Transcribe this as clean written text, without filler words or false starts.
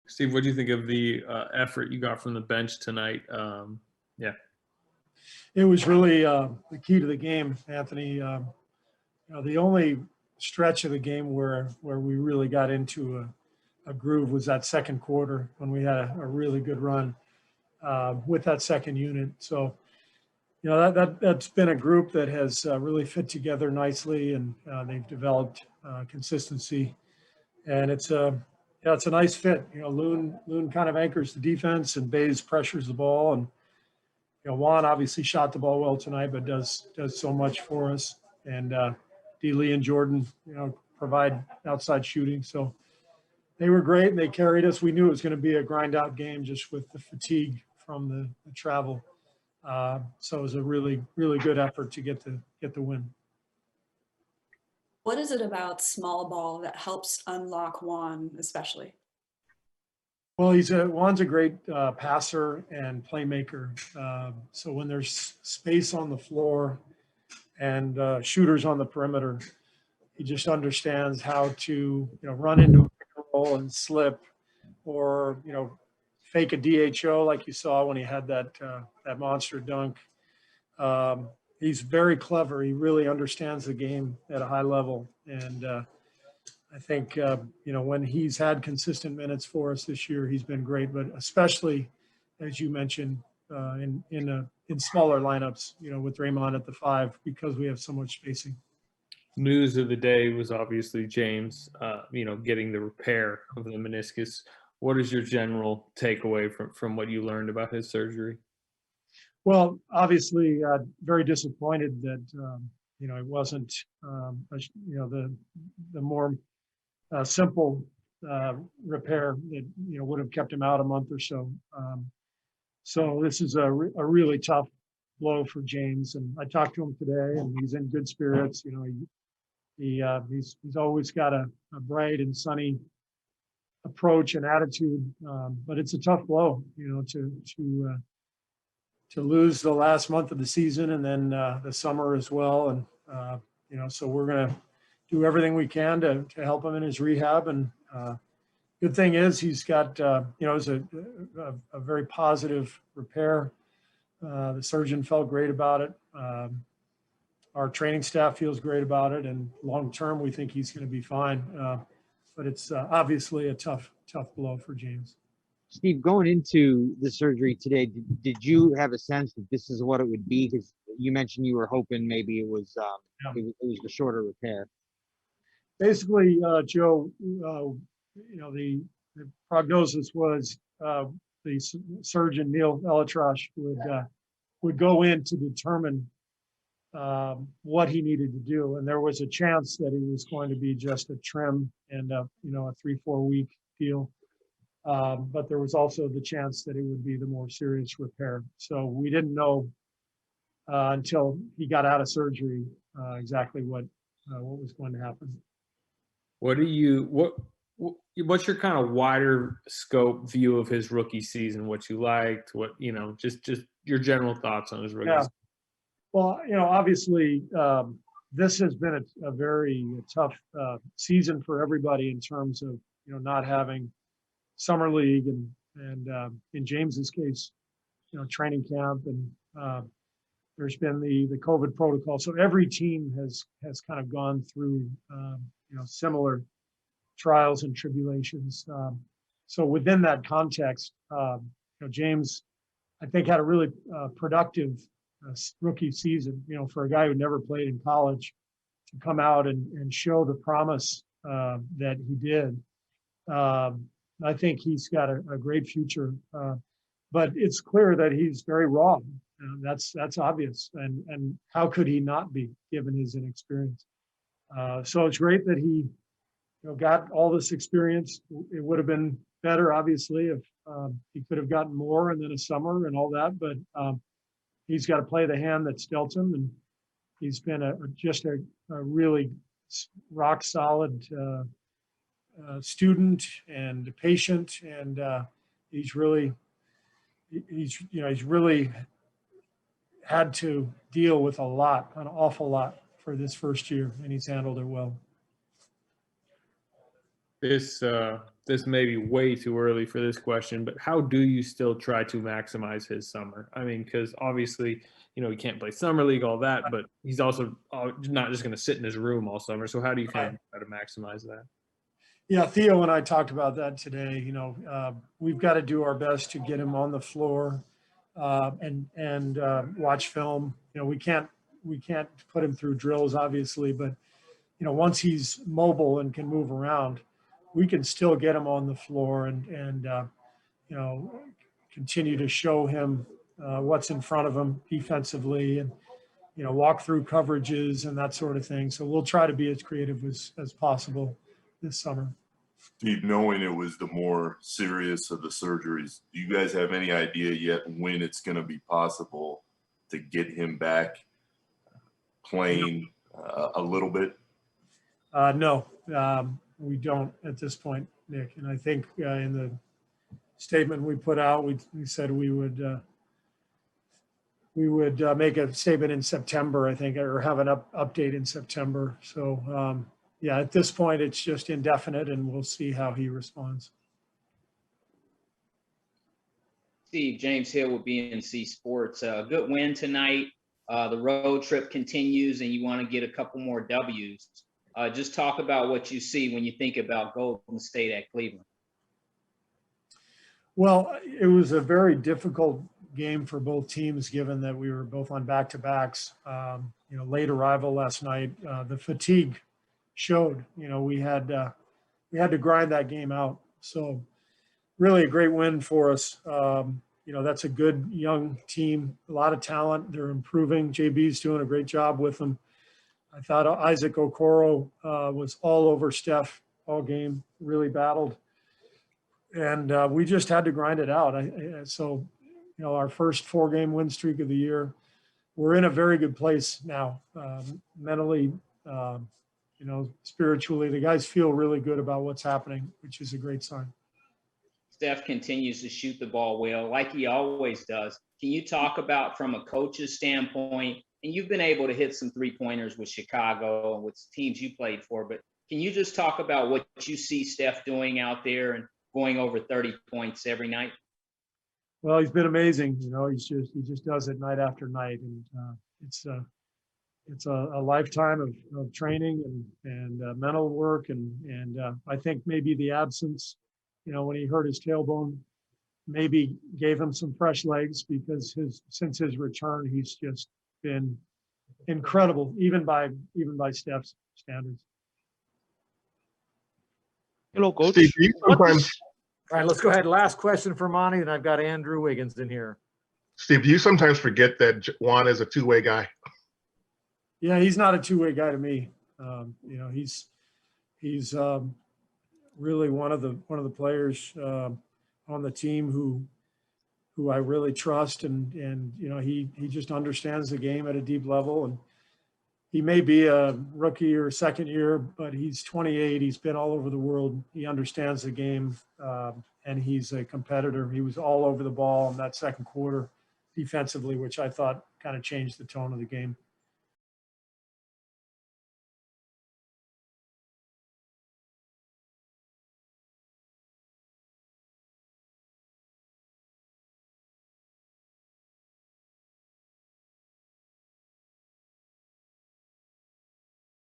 Steve, what do you think of the effort you got from the bench tonight? Yeah. It was really the key to the game, Anthony. The only stretch of the game where we really got into a groove was that second quarter when we had a really good run with that second unit. So, that's been a group that has really fit together nicely, and they've developed consistency. And it's a nice fit. Loon kind of anchors the defense, and Bays pressures the ball, and Juan obviously shot the ball well tonight, but does so much for us. And D. Lee and Jordan, provide outside shooting. So they were great, and they carried us. We knew it was going to be a grind out game just with the fatigue from the travel. So it was a really, really good effort to get the win. What is it about small ball that helps unlock Juan, especially? Well, Juan's a great passer and playmaker. So when there's space on the floor and shooters on the perimeter, he just understands how to run into a pick and roll and slip, or fake a DHO like you saw when he had that monster dunk. He's very clever. He really understands the game at a high level, and I think, when he's had consistent minutes for us this year, he's been great, but especially, as you mentioned, in smaller lineups, with Draymond at the 5, because we have so much spacing. News of the day was obviously James, getting the repair of the meniscus. What is your general takeaway from what you learned about his surgery? Well, obviously, very disappointed that, it wasn't, the more simple repair that would have kept him out a month or so. So this is a really tough blow for James, and I talked to him today, and he's in good spirits. He's always got a bright and sunny approach and attitude, but it's a tough blow, to lose the last month of the season, and then the summer as well, and so we're gonna do everything we can to help him in his rehab. And good thing is he's got, it was a very positive repair. The surgeon felt great about it. Our training staff feels great about it. And long-term, we think he's going to be fine. But it's obviously a tough blow for James. Steve, going into the surgery today, did you have a sense that this is what it would be? Because you mentioned you were hoping maybe it was the shorter repair. Basically, Joe, the prognosis was the surgeon, Neil Elatrash, would go in to determine what he needed to do. And there was a chance that it was going to be just a trim and a 3-4 week deal. But there was also the chance that it would be the more serious repair. So we didn't know until he got out of surgery exactly what was going to happen. What's your kind of wider scope view of his rookie season? What you liked, just your general thoughts on his rookie season? Well, obviously, this has been a very tough season for everybody in terms of, not having summer league and in James's case, training camp, and there's been the COVID protocol. So every team has kind of gone through, similar trials and tribulations. So within that context, James, I think, had a really productive rookie season, for a guy who never played in college to come out and show the promise that he did. I think he's got a great future, but it's clear that he's very raw. That's obvious. And how could he not be, given his inexperience? So it's great that he got all this experience. It would have been better, obviously, if he could have gotten more and then a summer and all that, but he's got to play the hand that's dealt him, and he's been just a really rock solid student and patient, and he's really had to deal with an awful lot for this first year, and he's handled it well. This may be way too early for this question, but how do you still try to maximize his summer? I mean, because obviously, he can't play summer league, all that, but he's also not just going to sit in his room all summer. So how do you kind of try to maximize that? Yeah, Theo and I talked about that today. We've got to do our best to get him on the floor and watch film. We can't put him through drills, obviously, but once he's mobile and can move around, we can still get him on the floor and continue to show him what's in front of him defensively and walk through coverages and that sort of thing. So we'll try to be as creative as possible this summer. Steve, knowing it was the more serious of the surgeries, do you guys have any idea yet when it's going to be possible to get him back playing a little bit? No, we don't at this point, Nick. And I think in the statement we put out, we said we would make a statement in September, I think, or have an update in September. So, yeah, at this point, it's just indefinite, and we'll see how he responds. Steve, James Hill with BNC Sports. Good win tonight. The road trip continues, and you want to get a couple more W's. Just talk about what you see when you think about Golden State at Cleveland. Well, it was a very difficult game for both teams, given that we were both on back-to-backs. Late arrival last night. The fatigue showed. We had to grind that game out. So really a great win for us. That's a good young team, a lot of talent. They're improving. JB's doing a great job with them. I thought Isaac Okoro was all over Steph all game, really battled. And we just had to grind it out. So our first 4-game win streak of the year, we're in a very good place now, mentally, spiritually. The guys feel really good about what's happening, which is a great sign. Steph continues to shoot the ball well, like he always does. Can you talk about, from a coach's standpoint, and you've been able to hit some three-pointers with Chicago and with teams you played for, but can you just talk about what you see Steph doing out there and going over 30 points every night? Well, he's been amazing. He just does it night after night, and it's a lifetime of training and mental work, and I think maybe the absence, when he hurt his tailbone, maybe gave him some fresh legs, because since his return, he's just been incredible, even by Steph's standards. Hello, Coach. Steve, All right, let's go ahead. Last question for Monty, and I've got Andrew Wiggins in here. Steve, do you sometimes forget that Juan is a two-way guy? Yeah, he's not a two-way guy to me. He's really one of the players on the team who I really trust, and he just understands the game at a deep level. And he may be a rookie or second year, but he's 28. He's been all over the world. He understands the game, and he's a competitor. He was all over the ball in that second quarter defensively, which I thought kind of changed the tone of the game.